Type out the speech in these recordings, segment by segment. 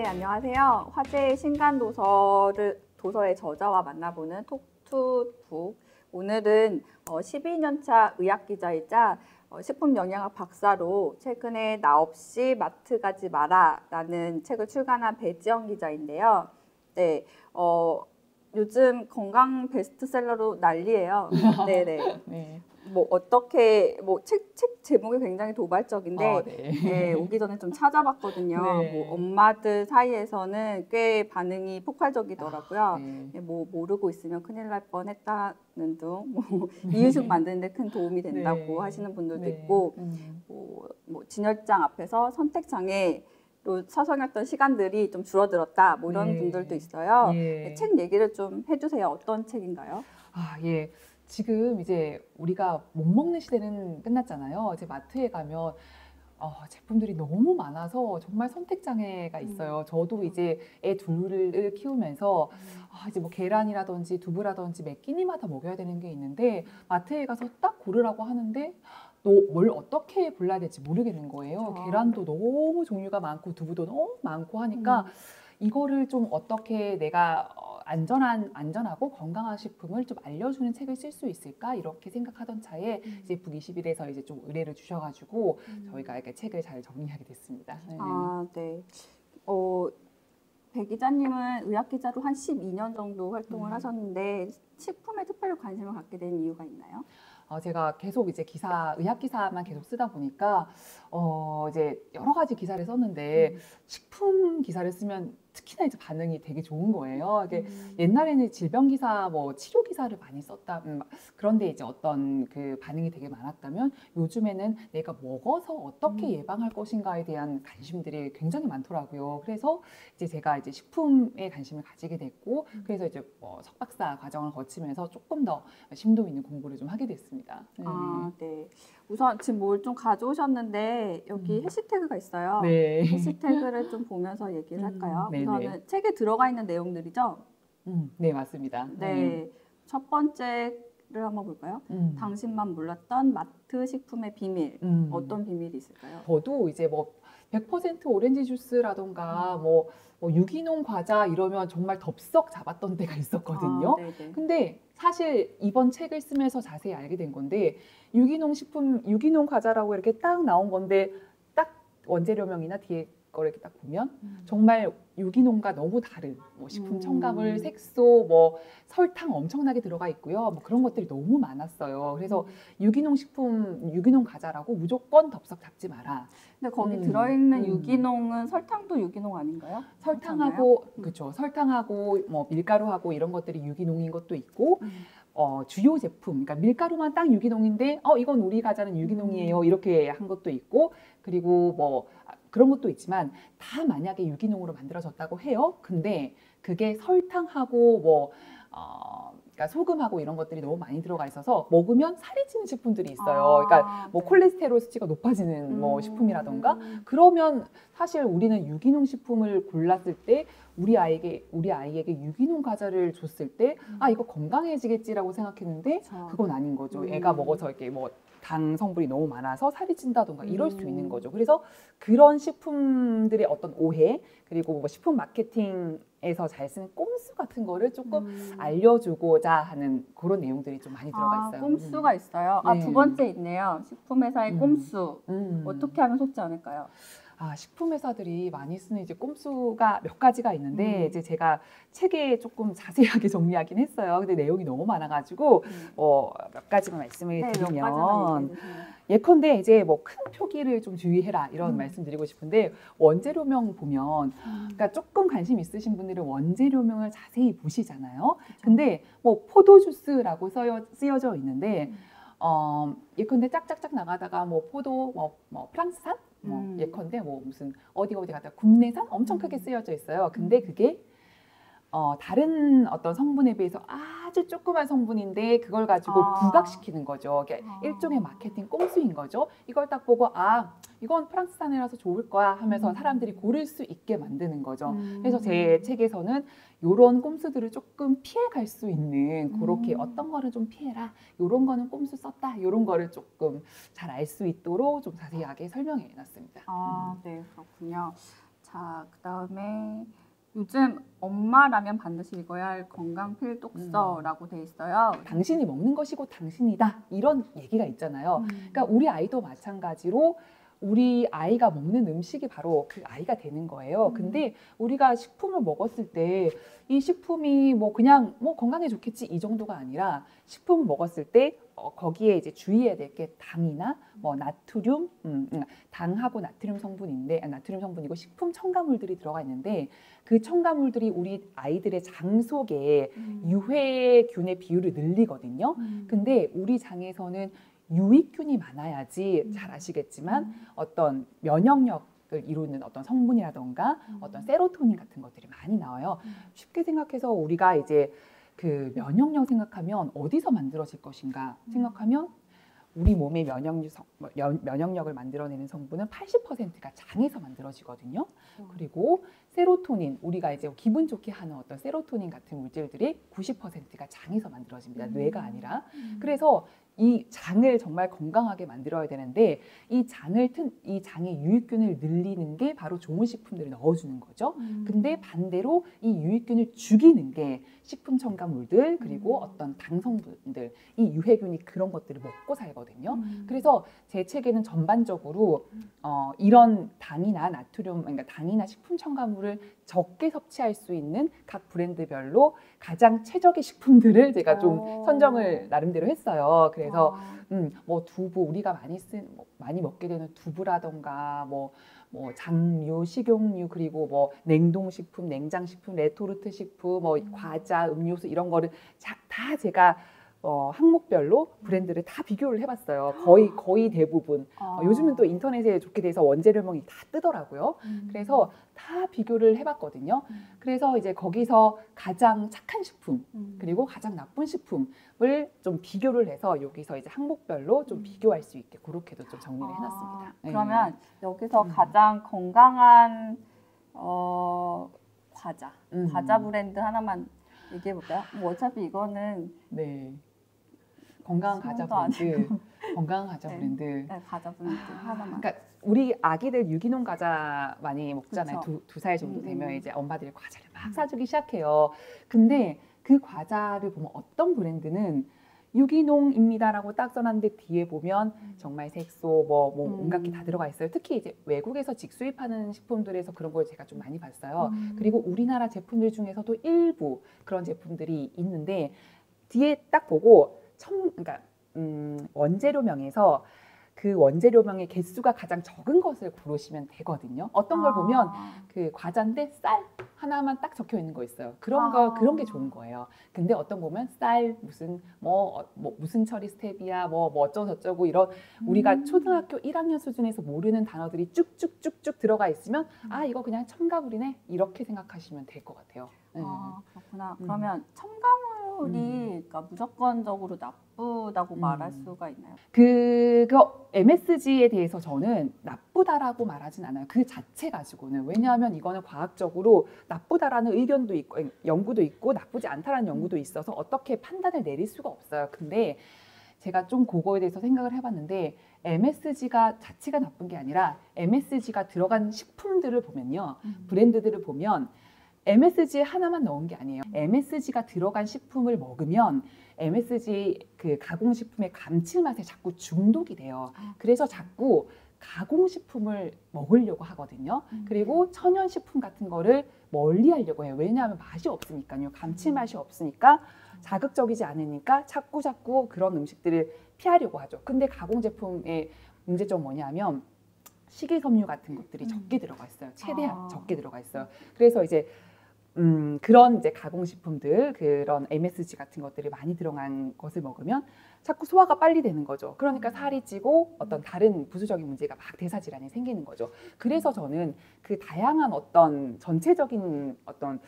안녕하세요. 화제의 신간 도서의 저자와 만나보는 톡투북. 오늘은 12년차 의학기자이자 식품영양학 박사로 최근에 나 없이 마트 가지 마라 라는 책을 출간한 배지영 기자인데요. 네, 요즘 건강 베스트셀러로 난리예요. 네네. 네. 책 제목이 굉장히 도발적인데, 네. 네, 오기 전에 좀 찾아봤거든요. 네. 엄마들 사이에서는 꽤 반응이 폭발적이더라고요. 네. 모르고 있으면 큰일 날 뻔했다는 등, 이유식 만드는데 큰 도움이 된다고 네. 하시는 분들도 네. 있고, 진열장 앞에서 선택장애로 서성였던 시간들이 좀 줄어들었다, 이런 네. 분들도 있어요. 예. 책 얘기를 좀 해주세요. 어떤 책인가요? 예. 지금 이제 우리가 못 먹는 시대는 끝났잖아요. 이제 마트에 가면 제품들이 너무 많아서 정말 선택 장애가 있어요. 저도 이제 애 둘을 키우면서 이제 뭐 계란이라든지 두부라든지 매 끼니마다 먹여야 되는 게 있는데 마트에 가서 딱 고르라고 하는데 뭘 어떻게 골라야 될지 모르겠는 거예요. 계란도 너무 종류가 많고 두부도 너무 많고 하니까 이거를 좀 어떻게 내가 안전하고 건강한 식품을 좀 알려주는 책을 쓸 수 있을까 이렇게 생각하던 차에 이제 북21에서 이제 좀 의뢰를 주셔가지고 저희가 이렇게 책을 잘 정리하게 됐습니다. 네. 네. 배 기자님은 의학 기자로 한 12년 정도 활동을 하셨는데 식품에 특별히 관심을 갖게 된 이유가 있나요? 제가 계속 이제 의학 기사만 계속 쓰다 보니까 이제 여러 가지 기사를 썼는데 식품 기사를 쓰면 특히나 이제 반응이 되게 좋은 거예요. 이게 옛날에는 질병 기사, 치료 기사를 많이 썼다. 그런데 이제 어떤 그 반응이 되게 많았다면 요즘에는 내가 먹어서 어떻게 예방할 것인가에 대한 관심들이 굉장히 많더라고요. 그래서 이제 제가 이제 식품에 관심을 가지게 됐고, 그래서 이제 석박사 과정을 거치면서 조금 더 심도 있는 공부를 좀 하게 됐습니다. 네. 우선 지금 뭘 좀 가져오셨는데 여기 해시태그가 있어요. 네. 해시태그를 좀 보면서 얘기를 할까요? 우선은 책에 들어가 있는 내용들이죠? 네, 맞습니다. 네. 첫 번째를 한번 볼까요? 당신만 몰랐던 마트 식품의 비밀. 어떤 비밀이 있을까요? 저도 이제 100% 오렌지 주스라던가 유기농 과자 이러면 정말 덥석 잡았던 때가 있었거든요. 근데 사실 이번 책을 쓰면서 자세히 알게 된 건데 유기농 식품, 유기농 과자라고 이렇게 딱 나온 건데 딱 원재료명이나 뒤에 거를 이렇게 딱 보면 정말 유기농과 너무 다른 식품 첨가물, 색소, 설탕 엄청나게 들어가 있고요. 그런 것들이 너무 많았어요. 그래서 유기농 식품, 유기농 과자라고 무조건 덥석 잡지 마라. 근데 거기 들어있는 유기농은 설탕도 유기농 아닌가요? 설탕하고 그렇죠. 설탕하고 밀가루하고 이런 것들이 유기농인 것도 있고 주요 제품, 그러니까 밀가루만 딱 유기농인데 이건 우리 과자는 유기농이에요. 이렇게 한 것도 있고 그리고 그런 것도 있지만 다 만약에 유기농으로 만들어졌다고 해요. 근데 그게 설탕하고 그러니까 소금하고 이런 것들이 너무 많이 들어가 있어서 먹으면 살이 찌는 식품들이 있어요. 그러니까 콜레스테롤 수치가 높아지는 식품이라던가 그러면 사실 우리는 유기농 식품을 골랐을 때 우리 아이에게 유기농 과자를 줬을 때 이거 건강해지겠지라고 생각했는데 그건 아닌 거죠. 애가 먹어서 이렇게 당 성분이 너무 많아서 살이 찐다던가 이럴 수 있는 거죠. 그래서 그런 식품들의 어떤 오해 그리고 식품 마케팅에서 잘 쓰는 꼼수 같은 거를 조금 알려주고자 하는 그런 내용들이 좀 많이 들어가 있어요. 꼼수가 있어요. 네. 두 번째 있네요. 식품회사의 꼼수. 어떻게 하면 속지 않을까요? 식품회사들이 많이 쓰는 이제 꼼수가 몇 가지가 있는데 이제 제가 책에 조금 자세하게 정리하긴 했어요. 근데 내용이 너무 많아가지고 몇 가지만 말씀을 드리면 예컨대 이제 큰 표기를 좀 주의해라 이런 말씀드리고 싶은데 원재료명 보면 그러니까 조금 관심 있으신 분들은 원재료명을 자세히 보시잖아요. 근데 포도 주스라고 쓰여져 있는데 예컨대 짝짝짝 나가다가 포도 프랑스산 예컨대 무슨 어디 가다 국내산 엄청 크게 쓰여져 있어요. 근데 그게 다른 어떤 성분에 비해서 아주 조그만 성분인데 그걸 가지고 부각시키는 거죠. 일종의 마케팅 꼼수인 거죠. 이걸 딱 보고 이건 프랑스산이라서 좋을 거야 하면서 사람들이 고를 수 있게 만드는 거죠. 그래서 제 책에서는 이런 꼼수들을 조금 피해갈 수 있는 그렇게 어떤 거는 좀 피해라, 이런 거는 꼼수 썼다, 이런 거를 조금 잘 알 수 있도록 좀 자세하게 설명해 놨습니다. 네, 그렇군요. 자, 그다음에 요즘 엄마라면 반드시 읽어야 할 건강 필독서라고 돼 있어요. 당신이 먹는 것이고 당신이다 이런 얘기가 있잖아요. 그러니까 우리 아이도 마찬가지로 우리 아이가 먹는 음식이 바로 그 아이가 되는 거예요. 근데 우리가 식품을 먹었을 때 이 식품이 뭐 그냥 뭐 건강에 좋겠지 이 정도가 아니라 식품을 먹었을 때 거기에 이제 주의해야 될 게 당이나 뭐 나트륨, 당하고 나트륨 성분인데 나트륨 성분이고 식품 첨가물들이 들어가 있는데 그 첨가물들이 우리 아이들의 장 속에 유해균의 비율을 늘리거든요. 근데 우리 장에서는 유익균이 많아야지 잘 아시겠지만 어떤 면역력을 이루는 어떤 성분이라던가 어떤 세로토닌 같은 것들이 많이 나와요. 쉽게 생각해서 우리가 이제 그 면역력 생각하면 어디서 만들어질 것인가 생각하면 우리 몸의 면역력을 만들어내는 성분은 80%가 장에서 만들어지거든요. 그리고 세로토닌, 우리가 이제 기분 좋게 하는 어떤 세로토닌 같은 물질들이 90%가 장에서 만들어집니다. 뇌가 아니라. 그래서 이 장을 정말 건강하게 만들어야 되는데 이 장의 유익균을 늘리는 게 바로 좋은 식품들을 넣어주는 거죠. 근데 반대로 이 유익균을 죽이는 게 식품 첨가물들 그리고 어떤 당 성분들, 이 유해균이 그런 것들을 먹고 살거든요. 그래서 제 책에는 전반적으로 이런 당이나 나트륨, 그러니까 당이나 식품 첨가물을 적게 섭취할 수 있는 각 브랜드별로 가장 최적의 식품들을 제가 좀 선정을 나름대로 했어요. 그래서 뭐 두부, 우리가 많이 먹게 되는 두부라던가 뭐 장류, 식용유 그리고 뭐 냉동식품, 냉장식품, 레토르트 식품, 뭐 과자, 음료수 이런 거를 다 제가 항목별로 브랜드를 다 비교를 해봤어요. 거의 대부분. 요즘은 또 인터넷에 좋게 돼서 원재료명이 다 뜨더라고요. 그래서 다 비교를 해봤거든요. 그래서 이제 거기서 가장 착한 식품 그리고 가장 나쁜 식품을 좀 비교를 해서 여기서 이제 항목별로 좀 비교할 수 있게 그렇게도 좀 정리를 해놨습니다. 그러면 여기서 가장 건강한 과자 브랜드 하나만 얘기해 볼까요? 뭐 어차피 이거는 네. 건강한 과자 브랜드, 건강한 과자 브랜드. 네, 과자 브랜드 하나만. 그러니까 우리 아기들 유기농 과자 많이 먹잖아요. 두 살 정도 되면 이제 엄마들이 과자를 막 사주기 시작해요. 근데 그 과자를 보면 어떤 브랜드는 유기농입니다라고 딱 써놨는데 뒤에 보면 정말 색소 뭐 온갖 게 다 들어가 있어요. 특히 이제 외국에서 직수입하는 식품들에서 그런 걸 제가 좀 많이 봤어요. 그리고 우리나라 제품들 중에서도 일부 그런 제품들이 있는데 뒤에 딱 보고 그러니까 원재료명에서 그 원재료명의 개수가 가장 적은 것을 고르시면 되거든요. 어떤 걸 보면 그 과자인데 쌀 하나만 딱 적혀 있는 거 있어요. 그런 게 좋은 거예요. 근데 어떤 보면 쌀 무슨 무슨 처리 스테비아 뭐 어쩌고 저쩌고 이런 우리가 초등학교 1학년 수준에서 모르는 단어들이 쭉쭉쭉쭉 들어가 있으면 이거 그냥 첨가물이네 이렇게 생각하시면 될 것 같아요. 그렇구나. 그러면 첨가물이 그러니까 무조건적으로 나쁘다고 말할 수가 있나요? 그거 MSG에 대해서 저는 나쁘다라고 말하진 않아요. 그 자체 가지고는. 왜냐하면 이거는 과학적으로 나쁘다라는 의견도 있고 연구도 있고 나쁘지 않다라는 연구도 있어서 어떻게 판단을 내릴 수가 없어요. 근데 제가 좀 그거에 대해서 생각을 해봤는데 MSG가 자체가 나쁜 게 아니라 MSG가 들어간 식품들을 보면요. 브랜드들을 보면 MSG 하나만 넣은 게 아니에요. MSG가 들어간 식품을 먹으면 MSG 그 가공식품의 감칠맛에 자꾸 중독이 돼요. 그래서 자꾸 가공식품을 먹으려고 하거든요. 그리고 천연식품 같은 거를 멀리 하려고 해요. 왜냐하면 맛이 없으니까요. 감칠맛이 없으니까 자극적이지 않으니까 자꾸 그런 음식들을 피하려고 하죠. 근데 가공제품의 문제점은 뭐냐면 식이섬유 같은 것들이 적게 들어가 있어요. 최대한 적게 들어가 있어요. 그래서 이제 그런 이제 가공식품들, 그런 MSG 같은 것들이 많이 들어간 것을 먹으면 자꾸 소화가 빨리 되는 거죠. 그러니까 살이 찌고 어떤 다른 부수적인 문제가 막 대사 질환이 생기는 거죠. 그래서 저는 그 다양한 어떤 전체적인 어떤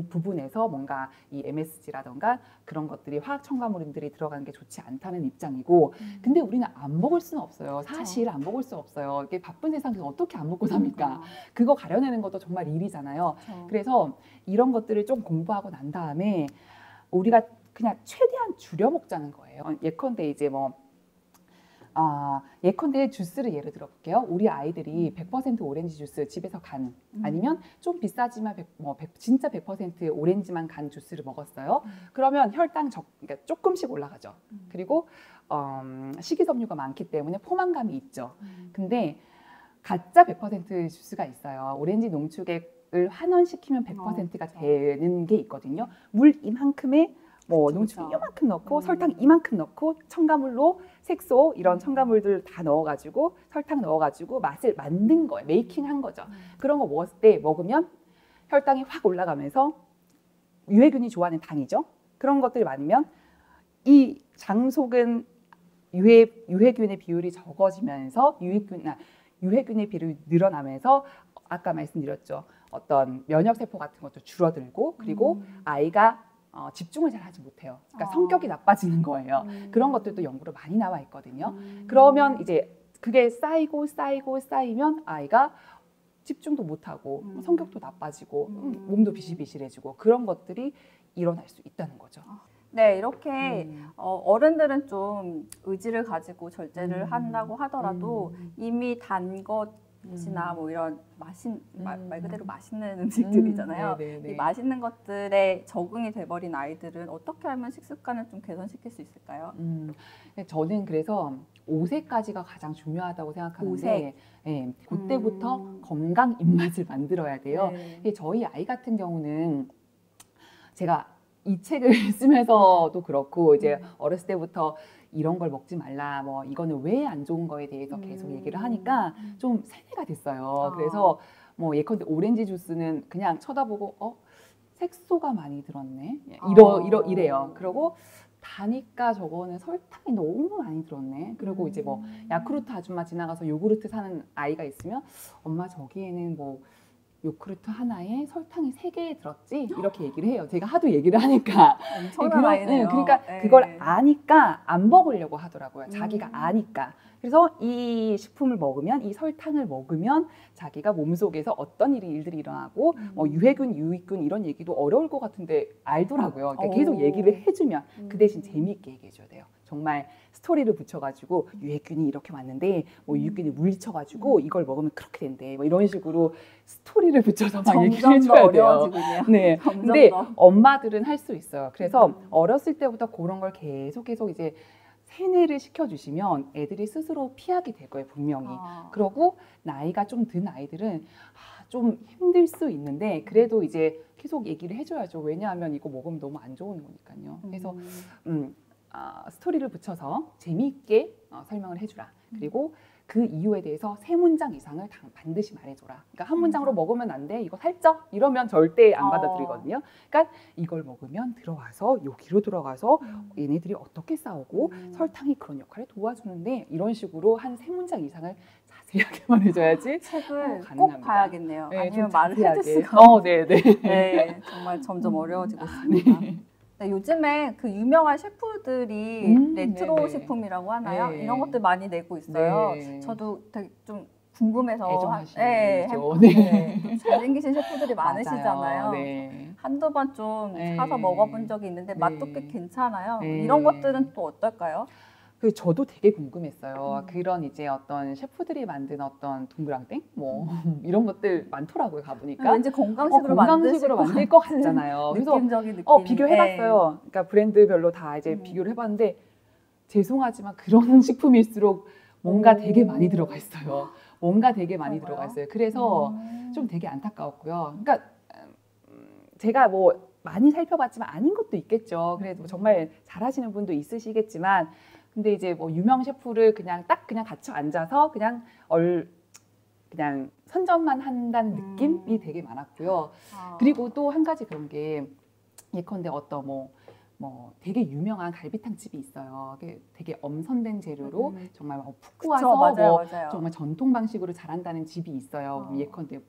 부분에서 뭔가 이 MSG라던가 그런 것들이 화학 첨가물들이 들어가는 게 좋지 않다는 입장이고, 근데 우리는 안 먹을 수는 없어요. 사실 안 먹을 수 없어요. 이게 바쁜 세상에서 어떻게 안 먹고 삽니까? 그거 가려내는 것도 정말 일이잖아요. 그래서 이런 것들을 좀 공부하고 난 다음에 우리가 그냥 최대한 줄여 먹자는 거예요. 예컨대 이제 예컨대 주스를 예를 들어볼게요. 우리 아이들이 100% 오렌지 주스 집에서 간 아니면 좀 비싸지만 진짜 100% 오렌지만 간 주스를 먹었어요. 그러면 혈당 그러니까 조금씩 올라가죠. 그리고 식이섬유가 많기 때문에 포만감이 있죠. 근데 가짜 100% 주스가 있어요. 오렌지 농축액을 환원시키면 100%가 되는 게 있거든요. 물 이만큼의 농축 이만큼 넣고 설탕 이만큼 넣고 첨가물로 색소 이런 첨가물들 다 넣어가지고 설탕 넣어가지고 맛을 만든 거예요. 메이킹한 거죠. 그런 거 먹었을 때 먹으면 혈당이 확 올라가면서 유해균이 좋아하는 당이죠. 그런 것들이 많으면 이 장속은 유해균의 비율이 적어지면서 유해균의 비율이 늘어나면서 아까 말씀드렸죠. 어떤 면역세포 같은 것도 줄어들고 그리고 아이가 집중을 잘 하지 못해요. 그러니까 성격이 나빠지는 거예요. 그런 것들도 연구로 많이 나와 있거든요. 그러면 이제 그게 쌓이면 아이가 집중도 못하고 성격도 나빠지고 몸도 비실비실해지고 그런 것들이 일어날 수 있다는 거죠. 네, 이렇게 어른들은 좀 의지를 가지고 절제를 한다고 하더라도 이미 단 것이나 뭐 이런 말 그대로 맛있는 음식들이잖아요. 이 맛있는 것들에 적응이 돼버린 아이들은 어떻게 하면 식습관을 좀 개선시킬 수 있을까요? 저는 그래서 5세까지가 가장 중요하다고 생각하는데 네, 그때부터 건강 입맛을 만들어야 돼요. 네. 저희 아이 같은 경우는 제가 이 책을 쓰면서도 그렇고 이제 어렸을 때부터 이런 걸 먹지 말라 뭐 이거는 왜 안 좋은 거에 대해서 계속 얘기를 하니까 좀 세뇌가 됐어요. 그래서 뭐 예컨대 오렌지 주스는 그냥 쳐다보고 색소가 많이 들었네 이래요. 그리고 다니까 저거는 설탕이 너무 많이 들었네. 그리고 이제 뭐 야쿠르트 아줌마 지나가서 요구르트 사는 아이가 있으면 엄마 저기에는 뭐 요구르트 하나에 설탕이 3개 들었지? 이렇게 얘기를 해요. 제가 하도 얘기를 하니까. 엄청난 아이네요. 그러니까 그걸 아니까 안 먹으려고 하더라고요. 자기가 아니까. 그래서 이 식품을 먹으면, 이 설탕을 먹으면 자기가 몸속에서 어떤 일들이 일어나고 유해균, 유익균 이런 얘기도 어려울 것 같은데 알더라고요. 그러니까 계속 얘기를 해주면 그 대신 재미있게 얘기해줘야 돼요. 정말 스토리를 붙여가지고 유해균이 이렇게 왔는데 뭐 유해균이 물리쳐가지고 이걸 먹으면 그렇게 된대. 뭐 이런 식으로 스토리를 붙여서 막 얘기를 해줘야 돼요. 네. 근데 엄마들은 할 수 있어요. 그래서 어렸을 때부터 그런 걸 계속 이제 세뇌를 시켜주시면 애들이 스스로 피하게 될 거예요, 분명히. 그러고 나이가 좀 든 아이들은 좀 힘들 수 있는데 그래도 이제 계속 얘기를 해줘야죠. 왜냐하면 이거 먹으면 너무 안 좋은 거니까요. 그래서 스토리를 붙여서 재미있게 설명을 해주라. 그리고 그 이유에 대해서 3문장 이상을 반드시 말해줘라. 그러니까 한 문장으로 먹으면 안 돼. 이거 살쪄? 이러면 절대 안 받아들이거든요. 그러니까 이걸 먹으면 들어가서 여기로 들어가서 얘네들이 어떻게 싸우고 설탕이 그런 역할을 도와주는데 이런 식으로 한 3문장 이상을 자세하게 말해줘야지 책을 가능합니다. 꼭 봐야겠네요. 네, 아니면 말을 자세하게. 해줄 수가 없어요. 네. 네, 정말 점점 어려워지고 있습니다. 네, 요즘에 그 유명한 셰프들이 레트로 네네. 식품이라고 하나요? 네. 이런 것들 많이 내고 있어요. 네. 저도 되게 좀 궁금해서 애정하시는 분이죠. 네. 잘생기신 셰프들이 많으시잖아요. 맞아요. 네. 한두 번 좀 네. 사서 먹어본 적이 있는데 네. 맛도 꽤 괜찮아요. 네. 이런 것들은 또 어떨까요? 저도 되게 궁금했어요. 그런 이제 어떤 셰프들이 만든 어떤 동그랑땡 뭐 이런 것들 많더라고요. 가보니까 왠지 건강식으로 만들 것 같잖아요. 그래서 느낌적인 느낌. 비교해봤어요. 그러니까 브랜드별로 다 이제 비교를 해봤는데 죄송하지만 그런 식품일수록 뭔가 되게 많이 들어가 있어요. 뭔가 되게 많이 들어가 있어요. 그래서 좀 되게 안타까웠고요. 그러니까 제가 뭐 많이 살펴봤지만 아닌 것도 있겠죠. 그래도 뭐 정말 잘하시는 분도 있으시겠지만 근데 이제 뭐 유명 셰프를 그냥 갇혀 앉아서 그냥 선전만 한다는 느낌이 되게 많았고요. 그리고 또 한 가지 그런 게 예컨대 어떤 뭐 되게 유명한 갈비탕 집이 있어요. 되게 엄선된 재료로 정말 푹 구워서 맞아요. 정말 전통 방식으로 잘한다는 집이 있어요. 예컨대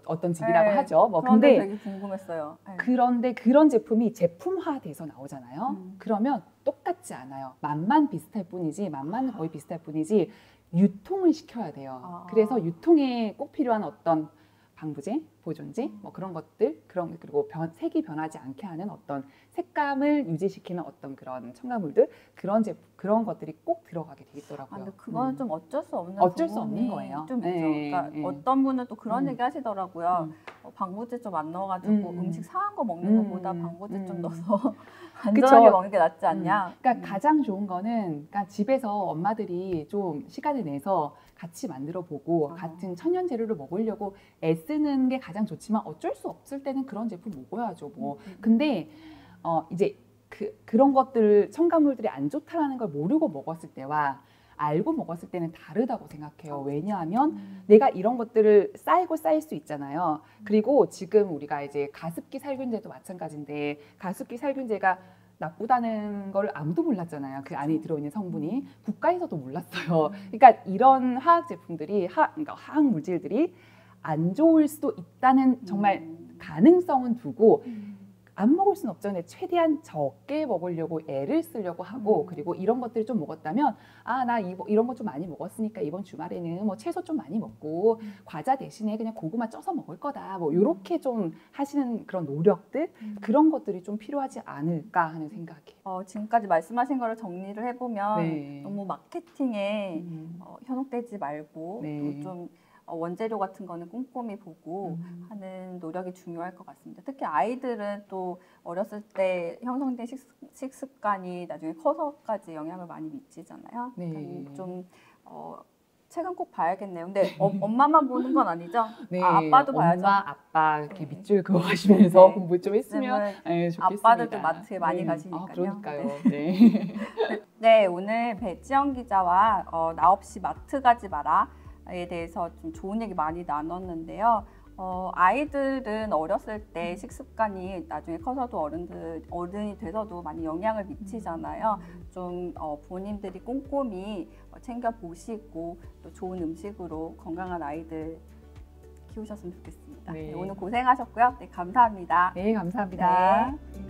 어떤 집이라고 하죠. 근데 되게 궁금했어요. 그런데 그런 제품이 제품화돼서 나오잖아요. 그러면 똑같지 않아요. 맛만 비슷할 뿐이지, 맛만 거의 비슷할 뿐이지 유통을 시켜야 돼요. 그래서 유통에 꼭 필요한 어떤 방부제, 보존제, 뭐 그런 것들, 그리고 색이 변하지 않게 하는 어떤 색감을 유지시키는 어떤 그런 첨가물들, 그런 것들이 꼭 들어가게 돼 있더라고요. 근데 그거는 좀 어쩔 수 없는 어쩔 수 없는 부분이 거예요. 좀 있죠. 네, 그러니까 네. 어떤 분은 또 그런 얘기 하시더라고요. 방부제 좀 안 넣어가지고 음식 상한 거 먹는 것보다 방부제 좀 넣어서 안전하게 그쵸. 먹는 게 낫지 않냐. 그러니까 가장 좋은 거는 그러니까 집에서 엄마들이 좀 시간을 내서 같이 만들어 보고 같은 천연 재료를 먹으려고 애쓰는 게 가장 좋지만 어쩔 수 없을 때는 그런 제품 먹어야죠. 뭐 근데 이제 그런 것들 첨가물들이 안 좋다라는 걸 모르고 먹었을 때와 알고 먹었을 때는 다르다고 생각해요. 왜냐하면 내가 이런 것들을 쌓일 수 있잖아요. 그리고 지금 우리가 이제 가습기 살균제도 마찬가지인데 가습기 살균제가 나쁘다는 걸 아무도 몰랐잖아요. 그 안에 들어있는 성분이 국가에서도 몰랐어요. 그러니까 이런 화학 제품들이 그러니까 화학 물질들이 안 좋을 수도 있다는 정말 가능성은 두고 안 먹을 수는 없잖아요. 최대한 적게 먹으려고 애를 쓰려고 하고 그리고 이런 것들을 좀 먹었다면 나 이런 거 좀 많이 먹었으니까 이번 주말에는 뭐 채소 좀 많이 먹고 과자 대신에 그냥 고구마 쪄서 먹을 거다. 뭐 이렇게 좀 하시는 그런 노력들 그런 것들이 좀 필요하지 않을까 하는 생각이. 지금까지 말씀하신 거를 정리를 해보면 네. 너무 마케팅에 현혹되지 말고 네. 또 좀 원재료 같은 거는 꼼꼼히 보고 하는 노력이 중요할 것 같습니다. 특히 아이들은 또 어렸을 때 형성된 식습관이 나중에 커서까지 영향을 많이 미치잖아요. 네. 그러니까 좀 책은 꼭 봐야겠네요. 근데 엄마만 보는 건 아니죠? 네, 아빠도 봐야죠. 엄마, 아빠 이렇게 밑줄 그어가시면서 네. 공부 좀 했으면 좋겠습니다. 아빠들도 마트에 많이 네. 가시니까요. 그러니까요. 네. 네. 네, 오늘 배지영 기자와 나 없이 마트 가지 마라에 대해서 좀 좋은 얘기 많이 나눴는데요. 아이들은 어렸을 때 식습관이 나중에 커서도 어른이 돼서도 많이 영향을 미치잖아요. 좀 부모님들이 꼼꼼히 챙겨보시고 또 좋은 음식으로 건강한 아이들 키우셨으면 좋겠습니다. 네. 네, 오늘 고생하셨고요. 네, 감사합니다. 네, 감사합니다. 네.